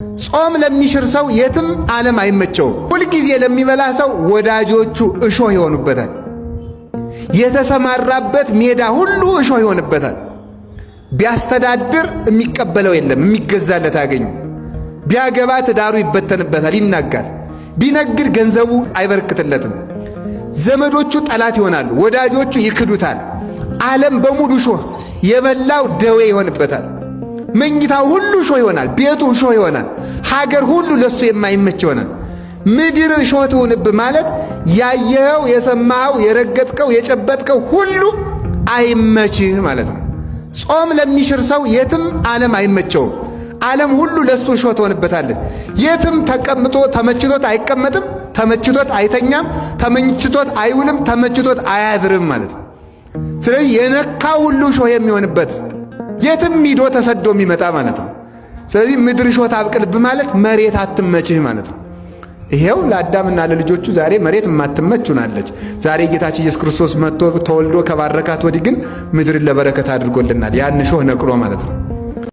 ጾም ለሚሽር ሰው የትም ዓለም አይመቸውም። ሁል ጊዜ ለሚበላ ሰው ወዳጆቹ እሾህ ይሆኑበታል። የተሰማራበት ሜዳ ሁሉ እሾህ ይሆንበታል። ቢያስተዳድር የሚቀበለው የለም፣ የሚገዛለት አገኙ። ቢያገባ ትዳሩ ይበተንበታል፣ ይናጋል። ቢነግድ ገንዘቡ አይበረክትለትም። ዘመዶቹ ጠላት ይሆናሉ፣ ወዳጆቹ ይክዱታል። ዓለም በሙሉ እሾህ፣ የበላው ደዌ ይሆንበታል። መኝታው ሁሉ እሾህ ይሆናል፣ ቤቱ እሾህ ይሆናል። ሀገር ሁሉ ለሱ የማይመች ይሆናል። ምድር እሾህ ትሁንብህ ማለት ያየኸው፣ የሰማኸው፣ የረገጥከው፣ የጨበጥከው ሁሉ አይመችህ ማለት ነው። ጾም ለሚሽር ሰው የትም ዓለም አይመቸውም። ዓለም ሁሉ ለሱ እሾህ ትሆንበታለች። የትም ተቀምጦ ተመችቶት አይቀመጥም፣ ተመችቶት አይተኛም፣ ተመችቶት አይውልም፣ ተመችቶት አያድርም ማለት ነው። ስለዚህ የነካው ሁሉ እሾህ የሚሆንበት የትም ሂዶ ተሰዶ የሚመጣ ማለት ነው። ስለዚህ ምድር እሾህ ታብቅልብህ ማለት መሬት አትመችህ ማለት ነው። ይሄው ለአዳምና ለልጆቹ ዛሬ መሬት የማትመች ሆናለች። ዛሬ ጌታችን ኢየሱስ ክርስቶስ መጥቶ ተወልዶ ከባረካት ወዲህ ግን ምድርን ለበረከት አድርጎልናል። ያን እሾህ ነቅሎ ማለት ነው።